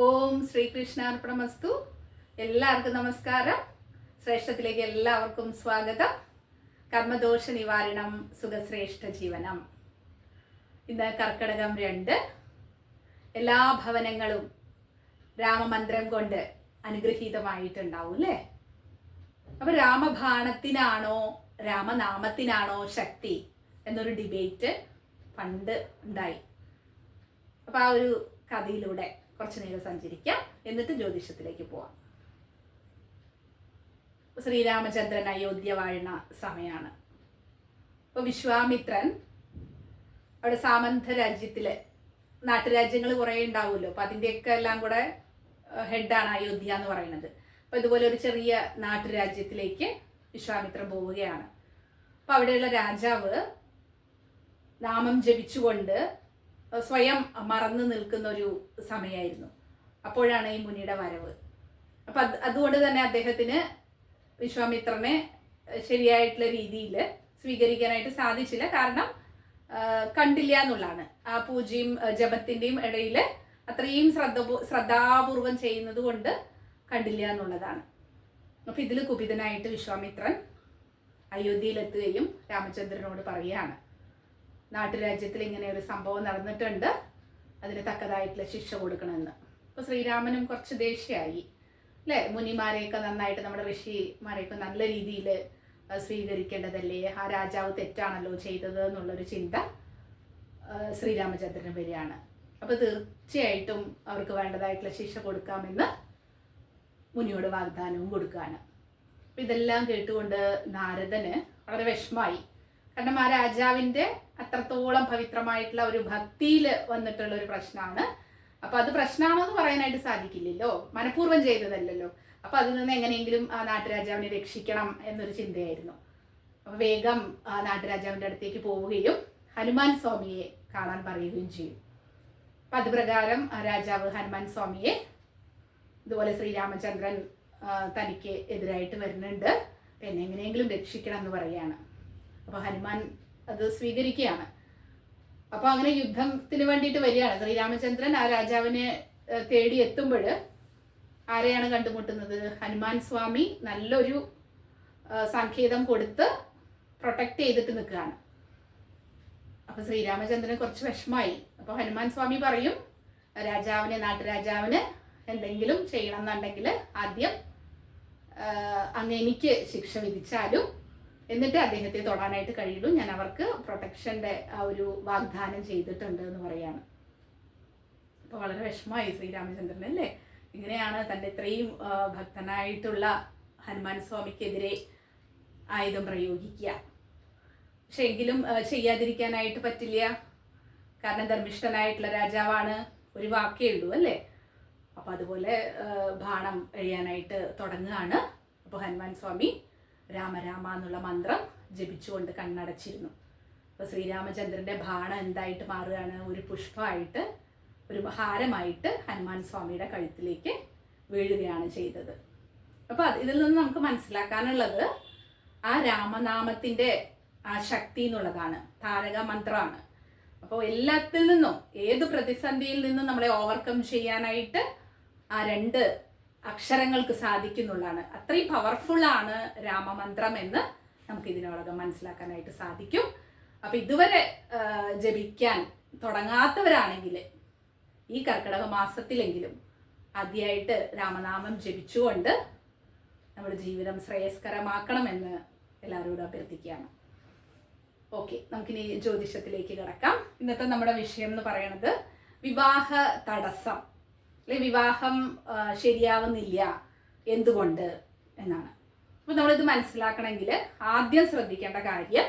ഓം ശ്രീകൃഷ്ണാർപ്പണമസ്തു. എല്ലാവർക്കും നമസ്കാരം. ശ്രേഷ്ഠത്തിലേക്ക് എല്ലാവർക്കും സ്വാഗതം. കർമ്മദോഷ നിവാരണം, സുഖശ്രേഷ്ഠ ജീവനം. ഇന്ന് കർക്കിടകം 2. എല്ലാ ഭവനങ്ങളും രാമമന്ത്രം കൊണ്ട് അനുഗ്രഹീതമായിട്ടുണ്ടാവും അല്ലേ? അപ്പൊ രാമബാണത്തിനാണോ രാമനാമത്തിനാണോ ശക്തി എന്നൊരു ഡിബേറ്റ് പണ്ട് ഉണ്ടായി. അപ്പൊ ആ ഒരു കഥയിലൂടെ കുറച്ചു നേരം സഞ്ചരിക്കാം, എന്നിട്ട് ജ്യോതിഷത്തിലേക്ക് പോവാം. ശ്രീരാമചന്ദ്രൻ അയോധ്യ വാഴുന്ന സമയമാണ്. അപ്പോൾ വിശ്വാമിത്രൻ അവിടെ സാമന്ത രാജ്യത്തില് നാട്ടുരാജ്യങ്ങൾ കുറേ ഉണ്ടാവുമല്ലോ, അപ്പൊ അതിൻ്റെയൊക്കെ എല്ലാം കൂടെ ഹെഡാണ് അയോധ്യ എന്ന് പറയുന്നത്. അപ്പൊ ഇതുപോലെ ഒരു ചെറിയ നാട്ടുരാജ്യത്തിലേക്ക് വിശ്വാമിത്രൻ പോവുകയാണ്. അപ്പൊ അവിടെയുള്ള രാജാവ് നാമം ജപിച്ചുകൊണ്ട് സ്വയം മറന്നു നിൽക്കുന്ന ഒരു സമയമായിരുന്നു. അപ്പോഴാണ് ഈ മുനിയുടെ വരവ്. അപ്പൊ അതുകൊണ്ട് തന്നെ അദ്ദേഹത്തിന് വിശ്വാമിത്രനെ ശരിയായിട്ടുള്ള രീതിയിൽ സ്വീകരിക്കാനായിട്ട് സാധിച്ചില്ല. കാരണം കണ്ടില്ല എന്നുള്ളതാണ്. ആ പൂജയും ജപത്തിൻ്റെയും ഇടയിൽ അത്രയും ശ്രദ്ധാപൂർവം ചെയ്യുന്നത് കൊണ്ട് കണ്ടില്ല എന്നുള്ളതാണ്. അപ്പൊ ഇതിൽ കുപിതനായിട്ട് വിശ്വാമിത്രൻ അയോധ്യയിലെത്തുകയും രാമചന്ദ്രനോട് പറയുകയാണ്, നാട്ടുരാജ്യത്തിൽ ഇങ്ങനെ ഒരു സംഭവം നടന്നിട്ടുണ്ട്, അതിന് തക്കതായിട്ടുള്ള ശിക്ഷ കൊടുക്കണമെന്ന്. അപ്പോൾ ശ്രീരാമനും കുറച്ച് ദേഷ്യമായി അല്ലേ? മുനിമാരെയൊക്കെ നന്നായിട്ട്, നമ്മുടെ ഋഷിമാരെയൊക്കെ നല്ല രീതിയിൽ സ്വീകരിക്കേണ്ടതല്ലേ, ആ രാജാവ് തെറ്റാണല്ലോ ചെയ്തത് എന്നുള്ളൊരു ചിന്ത ശ്രീരാമചന്ദ്രന് വരികയാണ്. അപ്പോൾ തീർച്ചയായിട്ടും അവർക്ക് വേണ്ടതായിട്ടുള്ള ശിക്ഷ കൊടുക്കാമെന്ന് മുനിയോട് വാഗ്ദാനവും കൊടുക്കുകയാണ്. അപ്പം ഇതെല്ലാം കേട്ടുകൊണ്ട് നാരദന് വളരെ വിഷമായി. കാരണം ആ രാജാവിൻ്റെ അത്രത്തോളം പവിത്രമായിട്ടുള്ള ഒരു ഭക്തിയിൽ വന്നിട്ടുള്ള ഒരു പ്രശ്നമാണ്. അപ്പൊ അത് പ്രശ്നമാണോ എന്ന് പറയാനായിട്ട് സാധിക്കില്ലല്ലോ, മനഃപൂർവ്വം ചെയ്തതല്ലല്ലോ. അപ്പൊ അതിൽ നിന്ന് എങ്ങനെയെങ്കിലും ആ നാട്ടുരാജാവിനെ രക്ഷിക്കണം എന്നൊരു ചിന്തയായിരുന്നു. അപ്പൊ വേഗം ആ നാട്ടുരാജാവിൻ്റെ അടുത്തേക്ക് പോവുകയും ഹനുമാൻ സ്വാമിയെ കാണാൻ പറയുകയും ചെയ്യും. അപ്പൊ അത് പ്രകാരം ആ രാജാവ് ഹനുമാൻ സ്വാമിയെ, ഇതുപോലെ ശ്രീരാമചന്ദ്രൻ തനിക്ക് എതിരായിട്ട് വരുന്നുണ്ട്, എന്നെ എങ്ങനെയെങ്കിലും രക്ഷിക്കണം എന്ന് പറയുകയാണ്. അപ്പൊ ഹനുമാൻ അത് സ്വീകരിക്കുകയാണ്. അപ്പൊ അങ്ങനെ യുദ്ധത്തിന് വേണ്ടിയിട്ട് വരികയാണ്. ശ്രീരാമചന്ദ്രൻ ആ രാജാവിനെ തേടി എത്തുമ്പോൾ ആരെയാണ് കണ്ടുമുട്ടുന്നത്? ഹനുമാൻ സ്വാമി നല്ലൊരു സങ്കേതം കൊടുത്ത് പ്രൊട്ടക്ട് ചെയ്തിട്ട് നിൽക്കുകയാണ്. അപ്പൊ ശ്രീരാമചന്ദ്രൻ കുറച്ച് വിഷമായി. അപ്പൊ ഹനുമാൻ സ്വാമി പറയും, നാട്ടുരാജാവിന് എന്തെങ്കിലും ചെയ്യണം എന്നുണ്ടെങ്കിൽ ആദ്യം അങ്ങ് എനിക്ക് ശിക്ഷ വിധിച്ചാലും എന്നിട്ട് അദ്ദേഹത്തെ തൊടാനായിട്ട് കഴിയുള്ളൂ, ഞാൻ അവർക്ക് പ്രൊട്ടക്ഷൻ്റെ ആ ഒരു വാഗ്ദാനം ചെയ്തിട്ടുണ്ട് എന്ന് പറയാണ്. അപ്പോൾ വളരെ വിഷമമായി ശ്രീരാമചന്ദ്രൻ അല്ലേ? ഇങ്ങനെയാണ് തൻ്റെ ഇത്രയും ഭക്തനായിട്ടുള്ള ഹനുമാൻ സ്വാമിക്കെതിരെ ആയുധം പ്രയോഗിക്കുക. പക്ഷെ എങ്കിലും ചെയ്യാതിരിക്കാനായിട്ട് പറ്റില്ല. കാരണം ധർമ്മിഷ്ഠനായിട്ടുള്ള രാജാവാണ്, ഒരു വാക്കേ ഉള്ളൂ അല്ലേ? അപ്പോൾ അതുപോലെ ബാണം എഴിയാനായിട്ട് തുടങ്ങുകയാണ്. അപ്പോൾ ഹനുമാൻ സ്വാമി രാമ രാമ എന്നുള്ള മന്ത്രം ജപിച്ചുകൊണ്ട് കണ്ണടച്ചിരുന്നു. അപ്പോൾ ശ്രീരാമചന്ദ്രൻ്റെ ബാണം എന്തായിട്ട് മാറുകയാണ്? ഒരു പുഷ്പമായിട്ട്, ഒരു ഹാരമായിട്ട് ഹനുമാൻ സ്വാമിയുടെ കഴുത്തിലേക്ക് വീഴുകയാണ് ചെയ്തത്. അപ്പോൾ ഇതിൽ നിന്ന് നമുക്ക് മനസ്സിലാക്കാനുള്ളത് ആ രാമനാമത്തിൻ്റെ ആ ശക്തി എന്നുള്ളതാണ്. താരക മന്ത്രമാണ്. അപ്പോൾ എല്ലാത്തിൽ നിന്നും, ഏത് പ്രതിസന്ധിയിൽ നിന്നും നമ്മളെ ഓവർകം ചെയ്യാനായിട്ട് ആ 2 അക്ഷരങ്ങൾക്ക് സാധിക്കുന്നുള്ളതാണ്. അത്രയും പവർഫുള്ളാണ് രാമമന്ത്രം എന്ന് നമുക്ക് ഇതിനോടകം മനസ്സിലാക്കാനായിട്ട് സാധിക്കും. അപ്പം ഇതുവരെ ജപിക്കാൻ തുടങ്ങാത്തവരാണെങ്കിൽ ഈ കർക്കിടക മാസത്തിലെങ്കിലും ആദ്യമായിട്ട് രാമനാമം ജപിച്ചുകൊണ്ട് നമ്മുടെ ജീവിതം ശ്രേയസ്കരമാക്കണമെന്ന് എല്ലാവരോടും അഭ്യർത്ഥിക്കുകയാണ്. ഓക്കെ, നമുക്കിനി ജ്യോതിഷത്തിലേക്ക് കിടക്കാം. ഇന്നത്തെ നമ്മുടെ വിഷയം എന്ന് പറയുന്നത് വിവാഹ തടസ്സം, അല്ലെ വിവാഹം ശരിയാവുന്നില്ല എന്തുകൊണ്ട് എന്നാണ്. അപ്പോൾ നമ്മളിത് മനസ്സിലാക്കണമെങ്കിൽ ആദ്യം ശ്രദ്ധിക്കേണ്ട കാര്യം,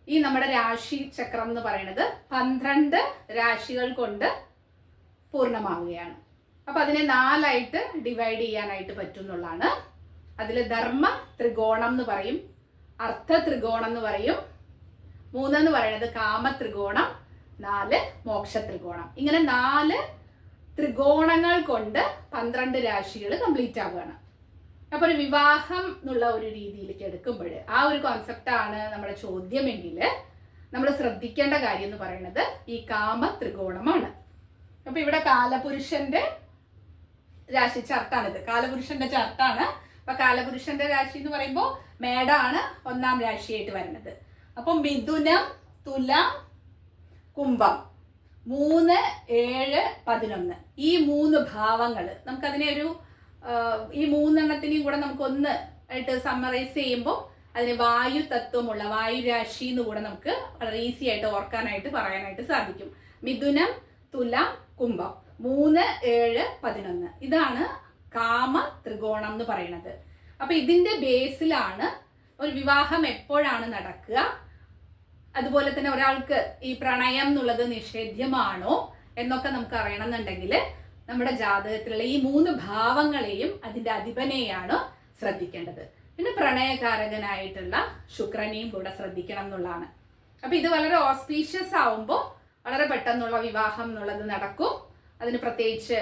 ഈ നമ്മുടെ രാശി ചക്രം എന്ന് പറയുന്നത് 12 രാശികൾ കൊണ്ട് പൂർണ്ണമാവുകയാണ്. അപ്പോൾ അതിനെ 4ആയിട്ട് ഡിവൈഡ് ചെയ്യാനായിട്ട് പറ്റും എന്നുള്ളതാണ്. അതിൽ ധർമ്മ ത്രികോണം എന്ന് പറയും, അർത്ഥ ത്രികോണം എന്ന് പറയും, 3 എന്ന് പറയുന്നത് കാമ ത്രികോണം, 4 മോക്ഷ ത്രികോണം. ഇങ്ങനെ 4 ത്രികോണങ്ങൾ കൊണ്ട് 12 രാശികൾ കംപ്ലീറ്റ് ആവുകയാണ്. അപ്പോൾ ഒരു വിവാഹം എന്നുള്ള ഒരു രീതിയിലേക്ക് എടുക്കുമ്പോൾ ആ ഒരു കോൺസെപ്റ്റാണ് നമ്മുടെ ചോദ്യമെങ്കിൽ നമ്മൾ ശ്രദ്ധിക്കേണ്ട കാര്യം എന്ന് പറയുന്നത് ഈ കാമ ത്രികോണമാണ്. അപ്പോൾ ഇവിടെ കാലപുരുഷന്റെ രാശി ചാർട്ടാണിത്, കാലപുരുഷന്റെ ചാർട്ടാണ്. അപ്പൊ കാലപുരുഷന്റെ രാശി എന്ന് പറയുമ്പോൾ മേടാണ് 1ാം രാശിയായിട്ട് വരുന്നത്. അപ്പൊ മിഥുനം, തുലാം, കുംഭം 3, 7, 11 ഈ 3 ഭാവങ്ങൾ നമുക്കതിനെ ഒരു ഈ 3 കൂടെ നമുക്ക് ഒന്ന് ആയിട്ട് സമ്മറൈസ് ചെയ്യുമ്പോൾ അതിന് വായു തത്വമുള്ള വായു രാശി എന്ന് കൂടെ നമുക്ക് വളരെ ഈസി ആയിട്ട് ഓർക്കാനായിട്ട് പറയാനായിട്ട് സാധിക്കും. മിഥുനം, തുലാം, കുംഭം 3, 7, 11 ഇതാണ് കാമ ത്രികോണം എന്ന് പറയുന്നത്. അപ്പൊ ഇതിന്റെ ബേസിലാണ് ഒരു വിവാഹം എപ്പോഴാണ് നടക്കുക, അതുപോലെ തന്നെ ഒരാൾക്ക് ഈ പ്രണയം എന്നുള്ളത് നിഷേധ്യമാണോ എന്നൊക്കെ നമുക്ക് അറിയണമെന്നുണ്ടെങ്കിൽ നമ്മുടെ ജാതകത്തിലുള്ള ഈ 3 ഭാവങ്ങളെയും അതിന്റെ അധിപനെയാണ് ശ്രദ്ധിക്കേണ്ടത്. പിന്നെ പ്രണയകാരകനായിട്ടുള്ള ശുക്രനെയും കൂടെ ശ്രദ്ധിക്കണം എന്നുള്ളതാണ്. അപ്പൊ ഇത് വളരെ ഓസ്പീഷ്യസ് ആവുമ്പോൾ വളരെ പെട്ടെന്നുള്ള വിവാഹം എന്നുള്ളത് നടക്കും. അതിന് പ്രത്യേകിച്ച്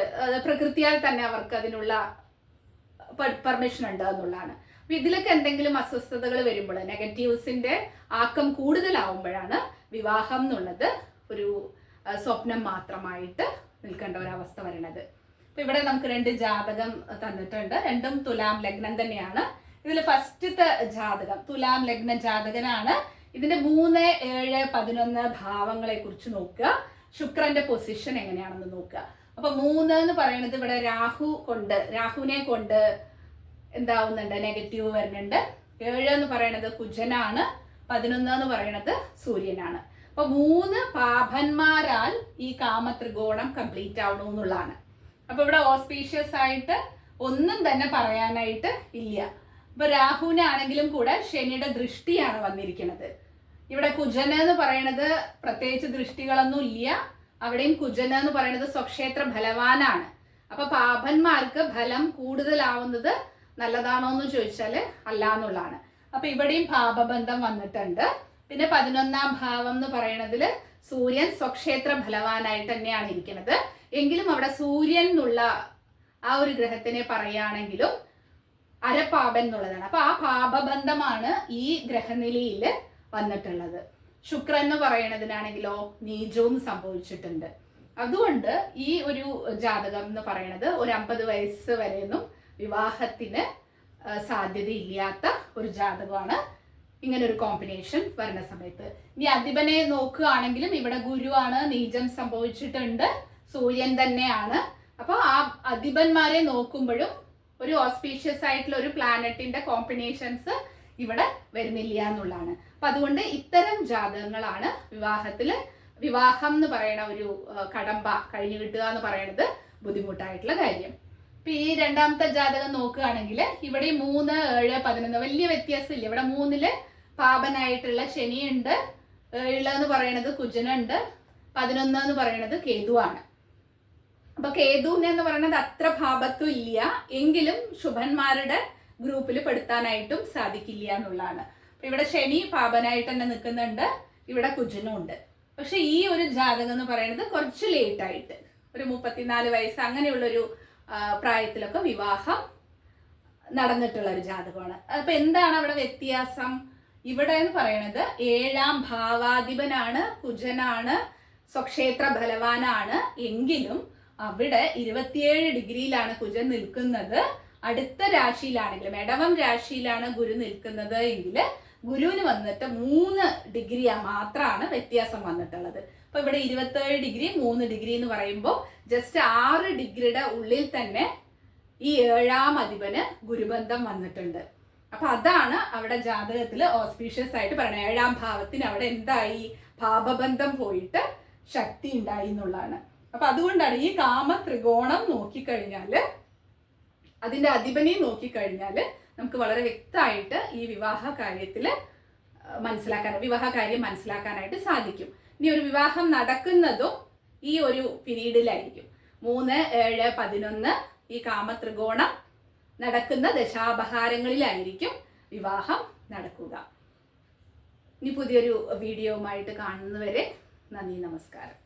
പ്രകൃതിയാൽ തന്നെ അവർക്ക് അതിനുള്ള പെർമിഷൻ ഉണ്ട് എന്നുള്ളതാണ്. അപ്പൊ ഇതിലൊക്കെ എന്തെങ്കിലും അസ്വസ്ഥതകൾ വരുമ്പോൾ, നെഗറ്റീവ്സിന്റെ ആക്കം കൂടുതലാവുമ്പോഴാണ് വിവാഹം എന്നുള്ളത് ഒരു സ്വപ്നം മാത്രമായിട്ട് നിൽക്കേണ്ട ഒരവസ്ഥ വരുന്നത്. അപ്പൊ ഇവിടെ നമുക്ക് 2 ജാതകം തന്നിട്ടുണ്ട്. 2ഉം തുലാം ലഗ്നം തന്നെയാണ്. ഇതിൽ ഫസ്റ്റത്തെ ജാതകം തുലാം ലഗ്ന ജാതകനാണ്. ഇതിന്റെ 3, 7, 11 ഭാവങ്ങളെ കുറിച്ച് നോക്കുക. ശുക്രന്റെ പൊസിഷൻ എങ്ങനെയാണെന്ന് നോക്കുക. അപ്പൊ 3 എന്ന് പറയുന്നത് ഇവിടെ രാഹുവിനെ കൊണ്ട് എന്താവുന്നുണ്ട്, നെഗറ്റീവ് വരുന്നുണ്ട്. 7 എന്ന് പറയുന്നത് കുജനാണ്. 11 എന്ന് പറയുന്നത് സൂര്യനാണ്. അപ്പൊ 3 പാപന്മാരാൽ ഈ കാമത്രികോണം കംപ്ലീറ്റ് ആവണമെന്നുള്ളതാണ്. അപ്പൊ ഇവിടെ ഓസ്പീഷ്യസ് ആയിട്ട് ഒന്നും തന്നെ പറയാനായിട്ട് ഇല്ല. ഇപ്പൊ രാഹുവിനാണെങ്കിലും കൂടെ ശനിയുടെ ദൃഷ്ടിയാണ് വന്നിരിക്കുന്നത്. ഇവിടെ കുജന എന്ന് പറയുന്നത് പ്രത്യേകിച്ച് ദൃഷ്ടികളൊന്നും ഇല്ല. അവിടെയും കുജന എന്ന് പറയുന്നത് സ്വക്ഷേത്ര ഫലവാനാണ്. അപ്പൊ പാപന്മാർക്ക് ഫലം കൂടുതലാവുന്നത് നല്ലതാണോ എന്ന് ചോദിച്ചാല് അല്ല എന്നുള്ളതാണ്. അപ്പൊ ഇവിടെയും പാപബന്ധം വന്നിട്ടുണ്ട്. പിന്നെ 11ാം ഭാവം എന്ന് പറയുന്നതില് സൂര്യൻ സ്വക്ഷേത്ര ഫലവാനായിട്ട് തന്നെയാണ് ഇരിക്കുന്നത്. എങ്കിലും അവിടെ സൂര്യൻ എന്നുള്ള ആ ഒരു ഗ്രഹത്തിനെ പറയുകയാണെങ്കിലും അരപാപൻ എന്നുള്ളതാണ്. അപ്പൊ ആ പാപബന്ധമാണ് ഈ ഗ്രഹനിലയിൽ വന്നിട്ടുള്ളത്. ശുക്രൻ എന്ന് പറയുന്നതിനാണെങ്കിലോ നീചവും സംഭവിച്ചിട്ടുണ്ട്. അതുകൊണ്ട് ഈ ഒരു ജാതകം എന്ന് പറയുന്നത് ഒരു 50 വയസ്സ് വരെയൊന്നും വിവാഹത്തിന് സാധ്യതയില്ലാത്ത ഒരു ജാതകമാണ് ഇങ്ങനെ ഒരു കോമ്പിനേഷൻ വരുന്ന സമയത്ത്. ഇനി അധിപനെ നോക്കുകയാണെങ്കിലും ഇവിടെ ഗുരുവാണ്, നീചം സംഭവിച്ചിട്ടുണ്ട്, സൂര്യൻ തന്നെയാണ്. അപ്പൊ ആ അധിപന്മാരെ നോക്കുമ്പോഴും ഒരു ഓസ്പീഷ്യസ് ആയിട്ടുള്ള ഒരു പ്ലാനറ്റിന്റെ കോമ്പിനേഷൻസ് ഇവിടെ വരുന്നില്ല എന്നുള്ളതാണ്. അപ്പൊ അതുകൊണ്ട് ഇത്തരം ജാതകങ്ങളാണ് വിവാഹം എന്ന് പറയുന്ന ഒരു കടമ്പ കഴിഞ്ഞു കിട്ടുക എന്ന് പറയുന്നത് ബുദ്ധിമുട്ടായിട്ടുള്ള കാര്യം. ഇപ്പൊ ഈ 2ാമത്തെ ജാതകം നോക്കുകയാണെങ്കിൽ ഇവിടെ 3, 7, 11 വലിയ വ്യത്യാസമില്ല. ഇവിടെ 3 പാപനായിട്ടുള്ള ശനിയുണ്ട്, 7 എന്ന് പറയുന്നത് കുജനുണ്ട്, 11 എന്ന് പറയുന്നത് കേതുവാണ്. അപ്പൊ കേതുവിനെ എന്ന് പറയുന്നത് അത്ര ഭാവത്വം ഇല്ല, എങ്കിലും ശുഭന്മാരുടെ ഗ്രൂപ്പിൽ പെടുത്താനായിട്ടും സാധിക്കില്ല എന്നുള്ളതാണ്. അപ്പൊ ഇവിടെ ശനി പാപനായിട്ട് തന്നെ നിൽക്കുന്നുണ്ട്, ഇവിടെ കുജനും ഉണ്ട്. പക്ഷെ ഈ ഒരു ജാതകം എന്ന് പറയുന്നത് കുറച്ച് ലേറ്റ് ആയിട്ട് ഒരു 34 വയസ്സ് അങ്ങനെയുള്ളൊരു പ്രായത്തിലൊക്കെ വിവാഹം നടന്നിട്ടുള്ള ഒരു ജാതകമാണ്. അപ്പൊ എന്താണ് അവിടെ വ്യത്യാസം? ഇവിടെ എന്ന് പറയുന്നത് 7ാം ഭാവാധിപനാണ്, കുജനാണ്, സ്വക്ഷേത്ര ഫലവാനാണ്. എങ്കിലും അവിടെ 27 ഡിഗ്രിയിലാണ് കുജൻ നിൽക്കുന്നത്. അടുത്ത രാശിയിലാണെങ്കിലും ഇടവം രാശിയിലാണ് ഗുരു നിൽക്കുന്നത് എങ്കിൽ ഗുരുവിന് വന്നിട്ട് 3 ഡിഗ്രി മാത്രമാണ് വ്യത്യാസം വന്നിട്ടുള്ളത്. അപ്പൊ ഇവിടെ 27 ഡിഗ്രി 3 ഡിഗ്രി എന്ന് പറയുമ്പോൾ ജസ്റ്റ് 6 ഡിഗ്രിയുടെ ഉള്ളിൽ തന്നെ ഈ 7ാം അധിപന് ഗുരുബന്ധം വന്നിട്ടുണ്ട്. അപ്പൊ അതാണ് അവിടെ ജാതകത്തിൽ ഓസ്പീഷ്യസ് ആയിട്ട് പറയുന്നത്. 7ാം ഭാവത്തിന് അവിടെ എന്തായി, പാപബന്ധം പോയിട്ട് ശക്തി ഉണ്ടായി എന്നുള്ളതാണ്. അപ്പൊ അതുകൊണ്ടാണ് ഈ കാമ ത്രികോണം നോക്കിക്കഴിഞ്ഞാല്, അതിന്റെ അധിപനെ നോക്കിക്കഴിഞ്ഞാല് നമുക്ക് വളരെ വ്യക്തമായിട്ട് ഈ വിവാഹ കാര്യം മനസ്സിലാക്കാനായിട്ട് സാധിക്കും. ഇനി ഒരു വിവാഹം നടക്കുന്നതും ഈ ഒരു പീരീഡിലായിരിക്കും. 3, 7, 11 ഈ കാമത്രികോണം നടക്കുന്ന ദശാപഹാരങ്ങളിലായിരിക്കും വിവാഹം നടക്കുക. ഇനി പുതിയൊരു വീഡിയോവുമായിട്ട് കാണുന്നവരെ നന്ദി, നമസ്കാരം.